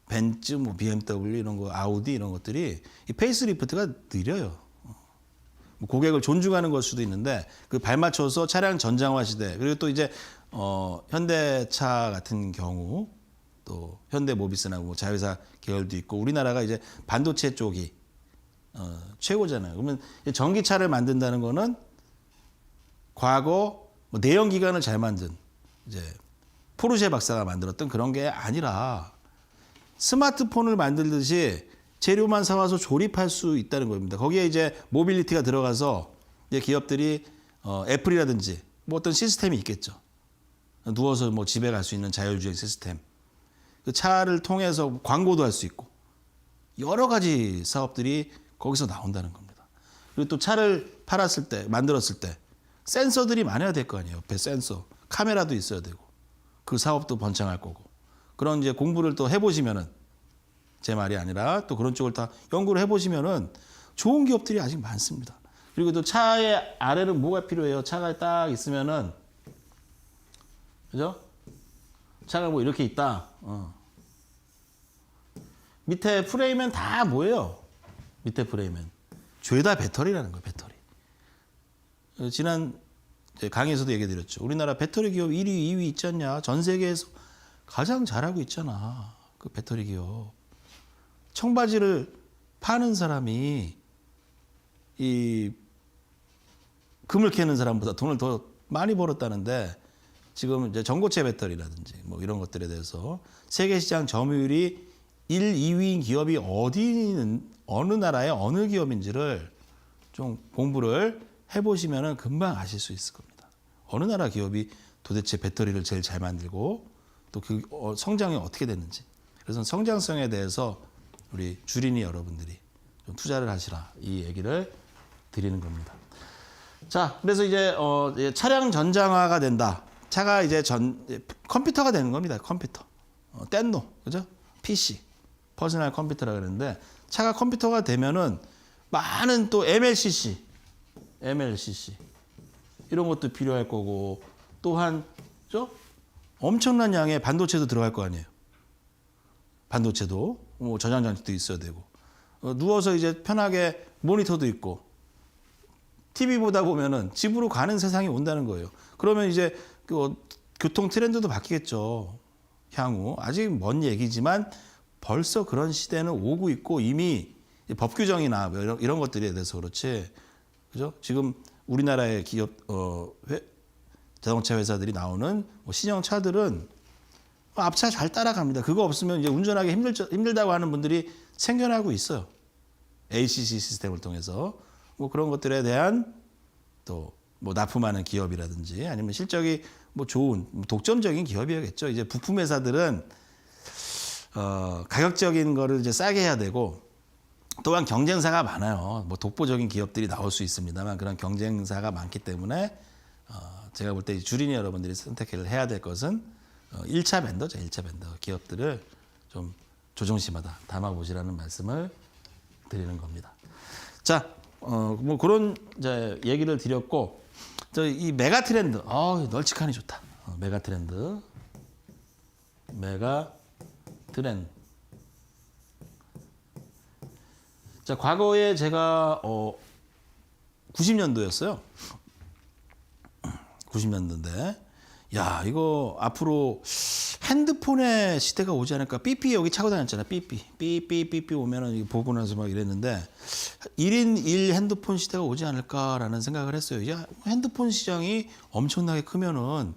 벤츠, 뭐 BMW 이런 거, 아우디 이런 것들이 이 페이스리프트가 느려요. 고객을 존중하는 걸 수도 있는데 그 발맞춰서 차량 전장화 시대 그리고 또 이제 현대차 같은 경우 또 현대모비스나 뭐 자회사 계열도 있고 우리나라가 이제 반도체 쪽이 최고잖아요. 그러면 전기차를 만든다는 거는 과거 뭐 내연기관을 잘 만든 이제 포르쉐 박사가 만들었던 그런 게 아니라 스마트폰을 만들듯이 재료만 사와서 조립할 수 있다는 겁니다. 거기에 이제 모빌리티가 들어가서 이제 기업들이 애플이라든지 뭐 어떤 시스템이 있겠죠. 누워서 뭐 집에 갈 수 있는 자율주행 시스템. 그 차를 통해서 광고도 할 수 있고 여러 가지 사업들이 거기서 나온다는 겁니다. 그리고 또 차를 팔았을 때, 만들었을 때 센서들이 많아야 될 거 아니에요. 옆에 센서, 카메라도 있어야 되고 그 사업도 번창할 거고 그런 이제 공부를 또 해보시면은 제 말이 아니라 또 그런 쪽을 다 연구를 해보시면은 좋은 기업들이 아직 많습니다. 그리고 또 차의 아래는 뭐가 필요해요? 차가 딱 있으면은 그죠? 차가 뭐 이렇게 있다. 밑에 프레임은 다 뭐예요? 밑에 프레임은 죄다 배터리라는 거예요. 배터리. 지난 강의에서도 얘기 드렸죠. 우리나라 배터리 기업 1위, 2위 있지 않냐? 전 세계에서 가장 잘하고 있잖아. 그 배터리 기업. 청바지를 파는 사람이 이 금을 캐는 사람보다 돈을 더 많이 벌었다는데 지금 이제 전고체 배터리라든지 뭐 이런 것들에 대해서 세계 시장 점유율이 1, 2위인 기업이 어느 나라의 어느 기업인지를 좀 공부를 해보시면은 금방 아실 수 있을 겁니다. 어느 나라 기업이 도대체 배터리를 제일 잘 만들고 또 그 성장이 어떻게 됐는지. 그래서 성장성에 대해서 우리 주린이 여러분들이 좀 투자를 하시라 이 얘기를 드리는 겁니다. 자, 그래서 이제 차량 전장화가 된다. 차가 이제 컴퓨터가 되는 겁니다. 컴퓨터. 뗏노, 그죠? PC, 퍼스널 컴퓨터라 그러는데 차가 컴퓨터가 되면은 많은 또 MLCC 이런 것도 필요할 거고 또한 엄청난 양의 반도체도 들어갈 거 아니에요. 반도체도 뭐 저장장치도 있어야 되고 누워서 이제 편하게 모니터도 있고 TV 보다 보면은 집으로 가는 세상이 온다는 거예요. 그러면 이제 그 교통 트렌드도 바뀌겠죠. 향후 아직 먼 얘기지만 벌써 그런 시대는 오고 있고 이미 법 규정이나 뭐 이런 것들에 대해서 그렇지, 그죠? 지금 우리나라의 기업 자동차 회사들이 나오는 뭐 신형 차들은 앞차 잘 따라갑니다. 그거 없으면 이제 운전하기 힘들다고 하는 분들이 생겨나고 있어요. ACC 시스템을 통해서 뭐 그런 것들에 대한 또 뭐 납품하는 기업이라든지 아니면 실적이 뭐 좋은 독점적인 기업이겠죠. 이제 부품 회사들은 가격적인 거를 이제 싸게 해야 되고 또한 경쟁사가 많아요. 뭐 독보적인 기업들이 나올 수 있습니다만 그런 경쟁사가 많기 때문에 제가 볼 때 주린이 여러분들이 선택을 해야 될 것은 1차 벤더죠. 1차 벤더 기업들을 좀 조정심하다 담아보시라는 말씀을 드리는 겁니다. 자, 뭐 그런 이제 얘기를 드렸고, 이 메가 트렌드, 널찍하니 좋다. 메가 트렌드, 메가 트렌드. 자, 과거에 제가 90년도였어요. 90년도인데, 야, 이거 앞으로 핸드폰의 시대가 오지 않을까? 삐삐 여기 차고 다녔잖아. 삐삐 오면은 보고 나서 막 이랬는데 1인 1 핸드폰 시대가 오지 않을까라는 생각을 했어요. 야, 핸드폰 시장이 엄청나게 크면은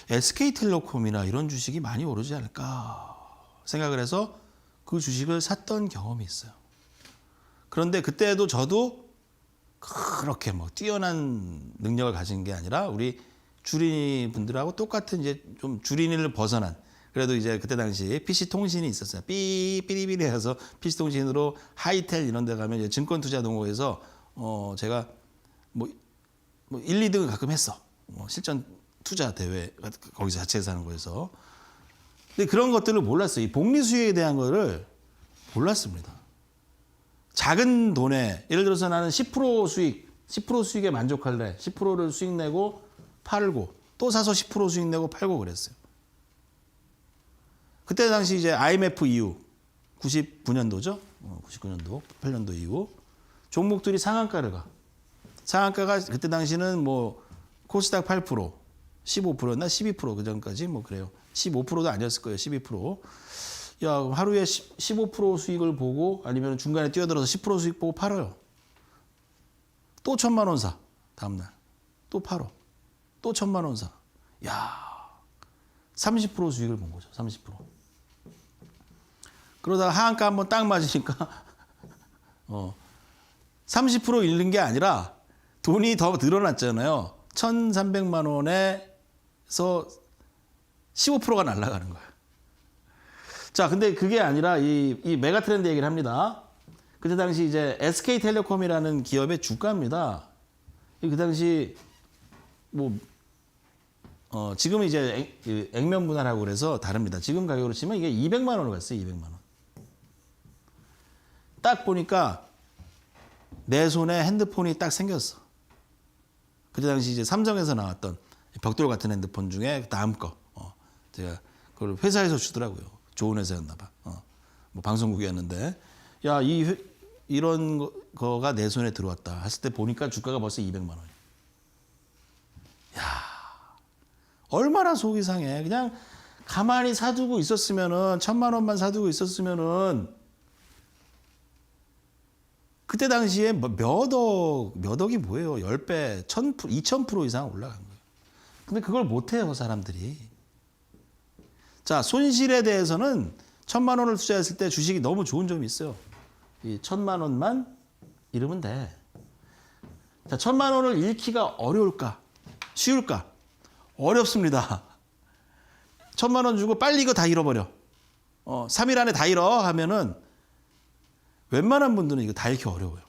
SK텔레콤이나 이런 주식이 많이 오르지 않을까 생각을 해서 그 주식을 샀던 경험이 있어요. 그런데 그때도 저도 그렇게 뭐 뛰어난 능력을 가진 게 아니라 우리 주린이 분들하고 똑같은 이제 좀 주린이를 벗어난, 그래도 이제 그때 당시 PC 통신이 있었어요. 삐리비리 해서 PC 통신으로 하이텔 이런 데 가면 이제 증권투자동호회에서 제가 뭐 1, 2등을 가끔 했어. 실전 투자 대회 거기서 자체에서 하는 거에서. 근데 그런 것들을 몰랐어요. 이 복리 수익에 대한 거를 몰랐습니다. 작은 돈에 예를 들어서 나는 10% 수익, 10% 수익에 만족할래. 10%를 수익 내고 팔고 또 사서 10% 수익 내고 팔고 그랬어요. 그때 당시 이제 IMF 이후 99년도죠. 99년도, 8년도 이후 종목들이 상한가를 가. 상한가가 그때 당시는 뭐 코스닥 8%, 15%나 12% 그전까지 뭐 그래요. 15%도 아니었을 거예요. 12%. 야, 하루에 15% 수익을 보고 아니면 중간에 뛰어들어서 10% 수익 보고 팔아요. 또 1,000만 원 사. 다음 날. 또 팔어. 또 1,000만 원 사. 야, 30% 수익을 본 거죠. 30%. 그러다가 하한가 한번 딱 맞으니까 30% 잃는 게 아니라 돈이 더 늘어났잖아요. 1,300만 원에서 15%가 날아가는 거예요. 자, 근데 그게 아니라 이 메가 트렌드 얘기를 합니다. 그때 당시 이제 SK텔레콤이라는 기업의 주가입니다. 그 당시 뭐 지금은 이제 액면 분할하고 그래서 다릅니다. 지금 가격으로 치면 이게 200만 원을 갔어요. 200만 원. 딱 보니까 내 손에 핸드폰이 딱 생겼어. 그때 당시 이제 삼성에서 나왔던 벽돌 같은 핸드폰 중에 다음 거. 제가 그걸 회사에서 주더라고요. 좋은 회사였나 봐. 뭐 방송국이었는데, 야, 이런 거가 내 손에 들어왔다 했을 때 보니까 주가가 벌써 200만 원. 야, 얼마나 속이 상해. 그냥 가만히 사두고 있었으면은 1,000만 원만 사두고 있었으면은 그때 당시에 몇 억이 뭐예요? 10배, 1,000%, 2,000% 이상 올라간 거예요. 근데 그걸 못해요, 사람들이. 자, 손실에 대해서는 1,000만 원을 투자했을 때 주식이 너무 좋은 점이 있어요. 이 1,000만 원만 잃으면 돼. 자, 1,000만 원을 잃기가 어려울까? 쉬울까? 어렵습니다. 1,000만 원 주고 빨리 이거 다 잃어버려. 3일 안에 다 잃어 하면은 웬만한 분들은 이거 다 잃기 어려워요.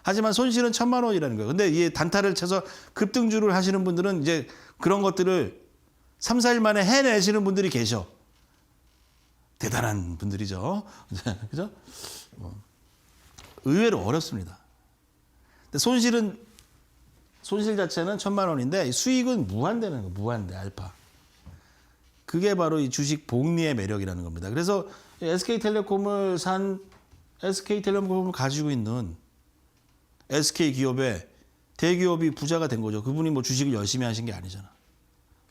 하지만 손실은 1,000만 원이라는 거예요. 근데 이 단타를 쳐서 급등주를 하시는 분들은 이제 그런 것들을 3, 4일 만에 해내시는 분들이 계셔. 대단한 분들이죠. 그죠? 의외로 어렵습니다. 근데 손실 자체는 1,000만 원인데 수익은 무한대는 거예요. 무한대, 알파. 그게 바로 이 주식 복리의 매력이라는 겁니다. 그래서 SK텔레콤을 가지고 있는 SK 기업의 대기업이 부자가 된 거죠. 그분이 뭐 주식을 열심히 하신 게 아니잖아.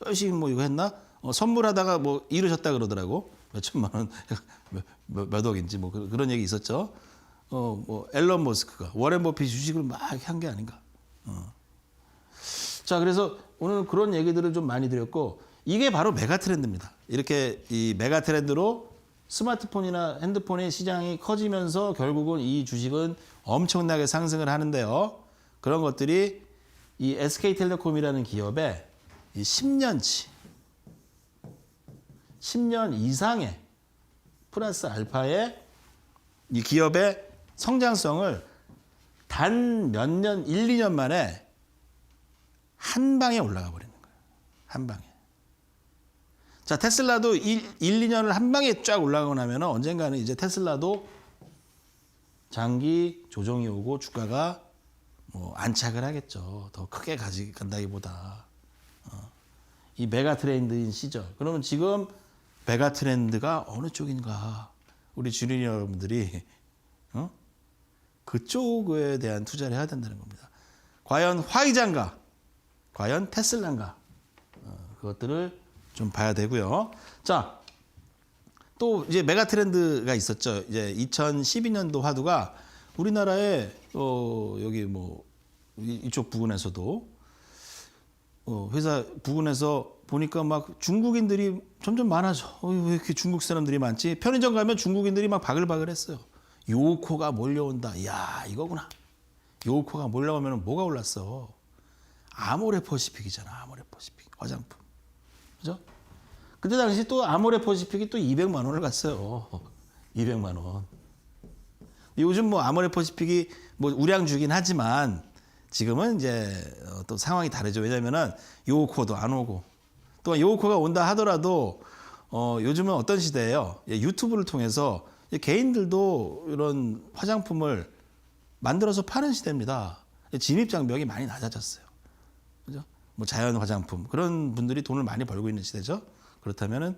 열심히 뭐 이거 했나? 선물하다가 뭐 잃으셨다 그러더라고. 몇 천만 원, 몇 억인지 뭐 그런 얘기 있었죠. 뭐 앨런 머스크가 워렌 버핏 주식을 막 한 게 아닌가. 자, 그래서 오늘 그런 얘기들을 좀 많이 드렸고, 이게 바로 메가 트렌드입니다. 이렇게 이 메가 트렌드로 스마트폰이나 핸드폰의 시장이 커지면서 결국은 이 주식은 엄청나게 상승을 하는데요. 그런 것들이 이 SK텔레콤이라는 기업의 이 10년치, 10년 이상의 플러스 알파의 이 기업의 성장성을 단 몇 년, 1, 2년 만에 한 방에 올라가 버리는 거예요. 한 방에. 자, 테슬라도 1, 2년을 한 방에 쫙 올라가고 나면 언젠가는 이제 테슬라도 장기 조정이 오고 주가가 뭐 안착을 하겠죠. 더 크게 간다기보다. 이 메가 트렌드인 시절. 그러면 지금 메가 트렌드가 어느 쪽인가? 우리 주린 여러분들이 그쪽에 대한 투자를 해야 된다는 겁니다. 과연 화이자인가? 과연 테슬라인가? 그것들을 좀 봐야 되고요. 자, 또 이제 메가 트렌드가 있었죠. 이제 2012년도 화두가 우리나라에 여기 뭐 이쪽 부근에서도 회사 부근에서 보니까 막 중국인들이 점점 많아져. 왜 이렇게 중국 사람들이 많지? 편의점 가면 중국인들이 막 바글바글했어요. 요코가 몰려온다. 이야, 이거구나. 요코가 몰려오면 뭐가 올랐어? 아모레퍼시픽이잖아. 아모레퍼시픽 화장품. 그죠? 그때 당시 또 아모레퍼시픽이 또 200만 원을 갔어요. 200만 원. 요즘 뭐 아모레퍼시픽이 뭐 우량주긴 하지만 지금은 이제 또 상황이 다르죠. 왜냐면은 요코도 안 오고 또 요코가 온다 하더라도 요즘은 어떤 시대예요? 유튜브를 통해서 개인들도 이런 화장품을 만들어서 파는 시대입니다. 진입 장벽이 많이 낮아졌어요. 그죠? 뭐 자연 화장품 그런 분들이 돈을 많이 벌고 있는 시대죠. 그렇다면은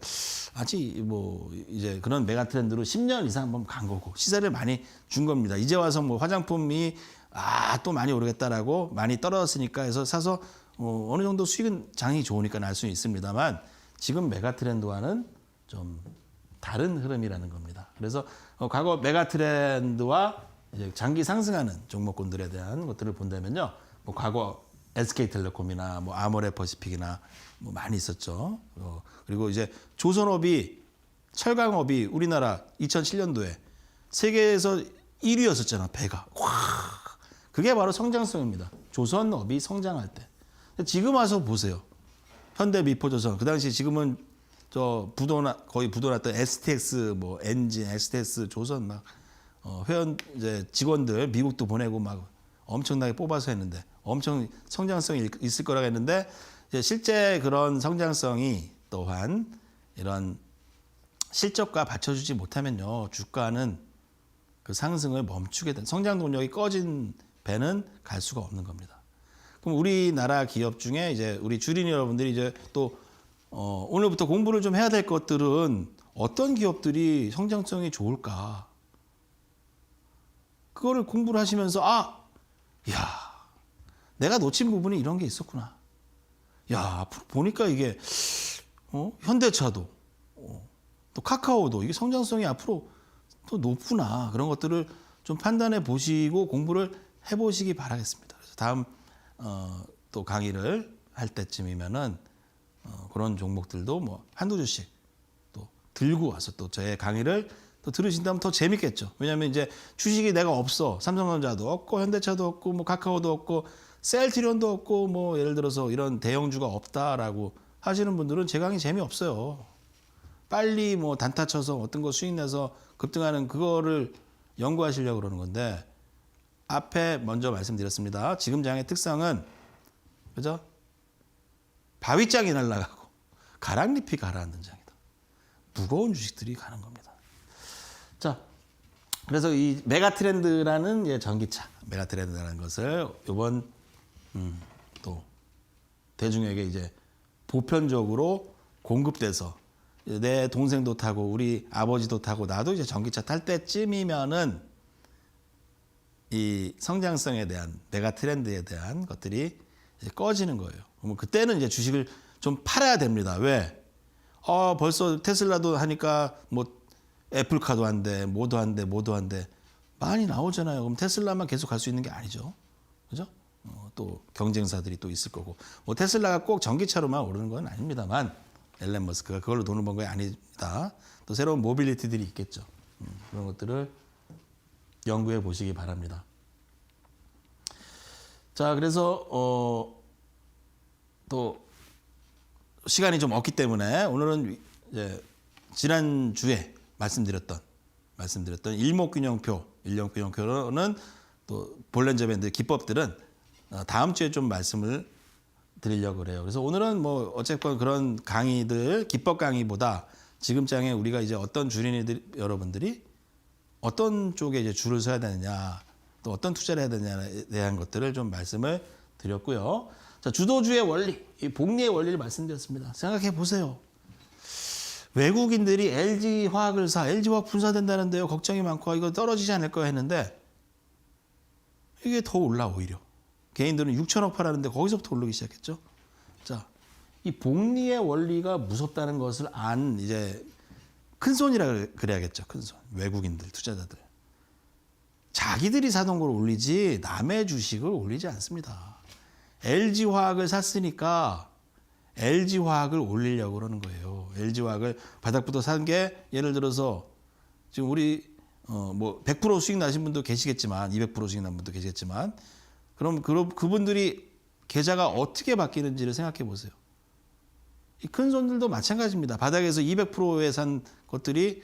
아직 뭐 이제 그런 메가 트렌드로 10년 이상 한번 간 거고 시세를 많이 준 겁니다. 이제 와서 뭐 화장품이 또 많이 오르겠다라고 많이 떨어졌으니까 해서 사서 어느 정도 수익은 장이 좋으니까 날 수 있습니다만 지금 메가 트렌드와는 좀 다른 흐름이라는 겁니다. 그래서 과거 메가 트렌드와 이제 장기 상승하는 종목군들에 대한 것들을 본다면요. 뭐 과거 SK텔레콤이나 뭐 아모레퍼시픽이나 뭐 많이 있었죠. 그리고 이제 조선업이 철강업이 우리나라 2007년도에 세계에서 1위였었잖아. 배가. 와, 그게 바로 성장성입니다. 조선업이 성장할 때. 지금 와서 보세요. 현대미포조선. 그 당시 지금은 거의 부도났던 STX 뭐 엔진, STX 조선 막 회원 이제 직원들 미국도 보내고 막 엄청나게 뽑아서 했는데 엄청 성장성이 있을 거라고 했는데 이제 실제 그런 성장성이 또한 이런 실적과 받쳐주지 못하면요 주가는 그 상승을 멈추게 된 성장 동력이 꺼진 배는 갈 수가 없는 겁니다. 그럼 우리나라 기업 중에 이제 우리 주린 여러분들이 이제 또 오늘부터 공부를 좀 해야 될 것들은 어떤 기업들이 성장성이 좋을까? 그거를 공부를 하시면서 야, 내가 놓친 부분이 이런 게 있었구나. 야, 보니까 이게 현대차도 또 카카오도 이게 성장성이 앞으로 또 높구나. 그런 것들을 좀 판단해 보시고 공부를 해 보시기 바라겠습니다. 그래서 다음 또 강의를 할 때쯤이면은 그런 종목들도 뭐 한두 주씩 또 들고 와서 또 저의 강의를 또 들으신다면 더 재밌겠죠. 왜냐하면 이제 주식이 내가 없어. 삼성전자도 없고 현대차도 없고 뭐 카카오도 없고 셀트리온도 없고 뭐 예를 들어서 이런 대형주가 없다라고 하시는 분들은 제 강의 재미없어요. 빨리 뭐 단타 쳐서 어떤 거 수익 내서 급등하는 그거를 연구하시려고 그러는 건데 앞에 먼저 말씀드렸습니다. 지금 장의 특성은 그죠? 바위장이 날아가고 가랑잎이 가라앉는 장이다. 무거운 주식들이 가는 겁니다. 자, 그래서 이 메가 트렌드라는 전기차 메가 트렌드라는 것을 이번 또 대중에게 이제 보편적으로 공급돼서 내 동생도 타고 우리 아버지도 타고 나도 이제 전기차 탈 때쯤이면은 이 성장성에 대한 메가 트렌드에 대한 것들이 이제 꺼지는 거예요. 그러면 그때는 이제 주식을 좀 팔아야 됩니다. 왜? 벌써 테슬라도 하니까 뭐 애플카도 한대, 뭐도 한대, 뭐도 한대. 많이 나오잖아요. 그럼 테슬라만 계속 갈 수 있는 게 아니죠. 그죠? 또 경쟁사들이 또 있을 거고. 뭐 테슬라가 꼭 전기차로만 오르는 건 아닙니다만 앨런 머스크가 그걸로 돈을 번 게 아니다. 또 새로운 모빌리티들이 있겠죠. 그런 것들을 연구해 보시기 바랍니다. 자, 그래서 또 시간이 좀 없기 때문에 오늘은 이제 지난주에 말씀드렸던 일목균형표는 또 볼렌저 밴드 기법들은 다음 주에 좀 말씀을 드리려고 그래요. 그래서 오늘은 뭐 어쨌건 그런 강의들, 기법 강의보다 지금장에 우리가 이제 어떤 주린이들 여러분들이 어떤 쪽에 이제 줄을 서야 되느냐, 또 어떤 투자를 해야 되느냐에 대한 것들을 좀 말씀을 드렸고요. 자, 주도주의 원리, 이 복리의 원리를 말씀드렸습니다. 생각해 보세요. 외국인들이 LG화학을 LG화학 분사된다는데요. 걱정이 많고 이거 떨어지지 않을까 했는데 이게 더 올라 오히려. 개인들은 6천억 팔았는데 거기서부터 오르기 시작했죠. 자, 이 복리의 원리가 무섭다는 것을 안 이제 큰손이라 그래야겠죠. 큰손. 외국인들, 투자자들. 자기들이 사던 걸 올리지 남의 주식을 올리지 않습니다. LG화학을 샀으니까 LG화학을 올리려고 그러는 거예요. LG화학을 바닥부터 산 게 예를 들어서 지금 우리 뭐 100% 수익 나신 분도 계시겠지만 200% 수익 난 분도 계시겠지만 그럼 그분들이 계좌가 어떻게 바뀌는지를 생각해 보세요. 이 큰 손들도 마찬가지입니다. 바닥에서 200%에 산 것들이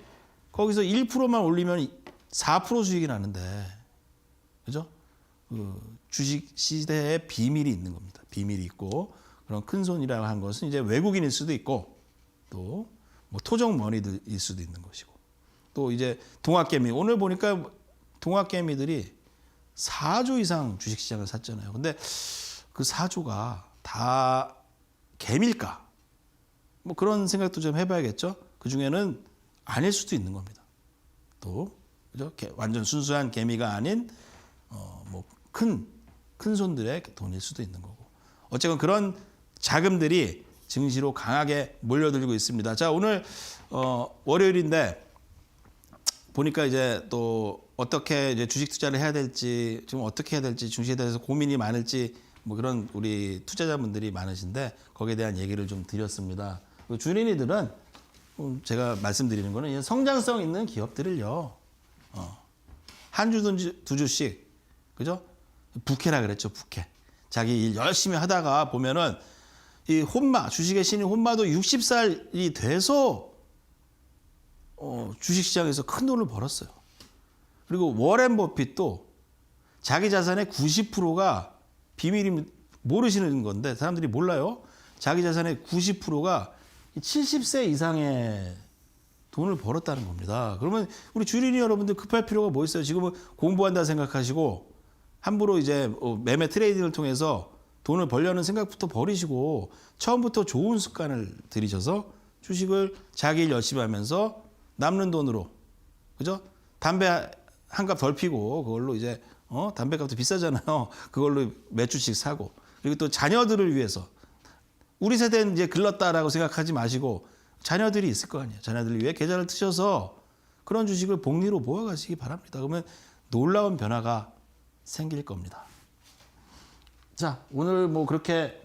거기서 1%만 올리면 4% 수익이 나는데, 그죠? 주식 시대에 비밀이 있는 겁니다. 비밀이 있고 그런 큰 손이라고 한 것은 이제 외국인일 수도 있고 또 뭐 토종 머니들일 수도 있는 것이고 또 이제 동학개미 오늘 보니까 동학개미들이 4조 이상 주식시장을 샀잖아요. 근데 그 4조가 다 개미일까? 뭐 그런 생각도 좀 해봐야겠죠. 그 중에는 아닐 수도 있는 겁니다. 또 그죠? 완전 순수한 개미가 아닌 뭐 큰 손들의 돈일 수도 있는 거고. 어쨌건 그런 자금들이 증시로 강하게 몰려들고 있습니다. 자, 오늘 월요일인데 보니까 이제 또 어떻게 이제 주식 투자를 해야 될지 지금 어떻게 해야 될지 주식에 대해서 고민이 많을지 뭐 그런 우리 투자자분들이 많으신데 거기에 대한 얘기를 좀 드렸습니다. 주린이들은 제가 말씀드리는 거는 성장성 있는 기업들을요. 한 주든지 두 주씩 그죠? 부캐라 그랬죠. 부캐. 자기 일 열심히 하다가 보면은 이 혼마 주식의 신인 혼마도 60살이 돼서 주식시장에서 큰 돈을 벌었어요. 그리고 워렌 버핏도 자기 자산의 90%가 비밀이 모르시는 건데 사람들이 몰라요. 자기 자산의 90%가 70세 이상의 돈을 벌었다는 겁니다. 그러면 우리 주린이 여러분들 급할 필요가 뭐 있어요? 지금은 공부한다 생각하시고 함부로 이제 매매 트레이딩을 통해서 돈을 벌려는 생각부터 버리시고 처음부터 좋은 습관을 들이셔서 주식을 자기 일 열심히 하면서 남는 돈으로 그죠? 담배 한 갑 덜 피고 그걸로 이제 담배값도 비싸잖아요. 그걸로 몇 주씩 사고 그리고 또 자녀들을 위해서 우리 세대는 이제 글렀다라고 생각하지 마시고 자녀들이 있을 거 아니에요. 자녀들을 위해 계좌를 트셔서 그런 주식을 복리로 모아가시기 바랍니다. 그러면 놀라운 변화가 생길 겁니다. 자, 오늘 뭐 그렇게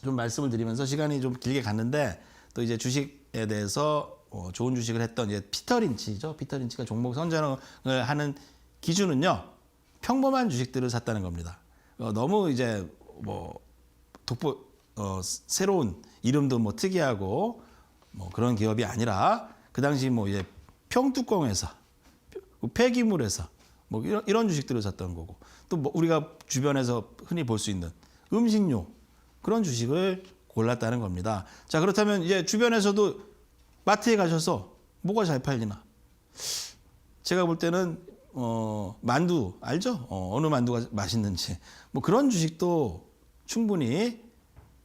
좀 말씀을 드리면서 시간이 좀 길게 갔는데 또 이제 주식에 대해서 좋은 주식을 했던 이제 피터 린치죠. 피터 린치가 종목 선정을 하는 기준은요. 평범한 주식들을 샀다는 겁니다. 너무 이제 뭐 새로운 이름도 뭐 특이하고 뭐 그런 기업이 아니라 그 당시 뭐 이제 평뚜껑 회사, 폐기물 회사 뭐 이런 주식들을 샀던 거고 또 뭐 우리가 주변에서 흔히 볼 수 있는 음식료 그런 주식을 골랐다는 겁니다. 자, 그렇다면 이제 주변에서도 마트에 가셔서 뭐가 잘 팔리나? 제가 볼 때는 만두 알죠? 어느 만두가 맛있는지 뭐 그런 주식도 충분히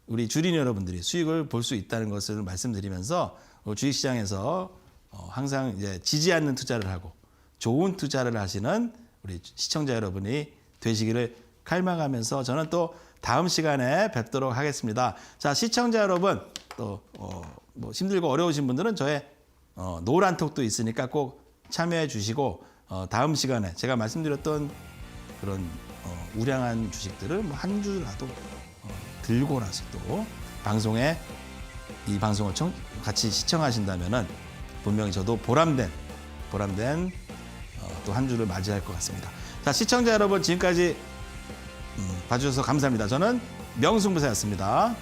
우리 주린 여러분들이 수익을 볼 수 있다는 것을 말씀드리면서 주식시장에서 항상 이제 지지 않는 투자를 하고 좋은 투자를 하시는 우리 시청자 여러분이 되시기를 갈망하면서 저는 또 다음 시간에 뵙도록 하겠습니다. 자, 시청자 여러분, 또 뭐 힘들고 어려우신 분들은 저의 노란 톡도 있으니까 꼭 참여해 주시고 다음 시간에 제가 말씀드렸던 그런 우량한 주식들을 뭐 한 주라도 들고 나서 또 방송에 이 방송을 같이 시청하신다면은 분명히 저도 보람된 또 한 주를 맞이할 것 같습니다. 자, 시청자 여러분 지금까지 봐주셔서 감사합니다. 저는 명승부사였습니다.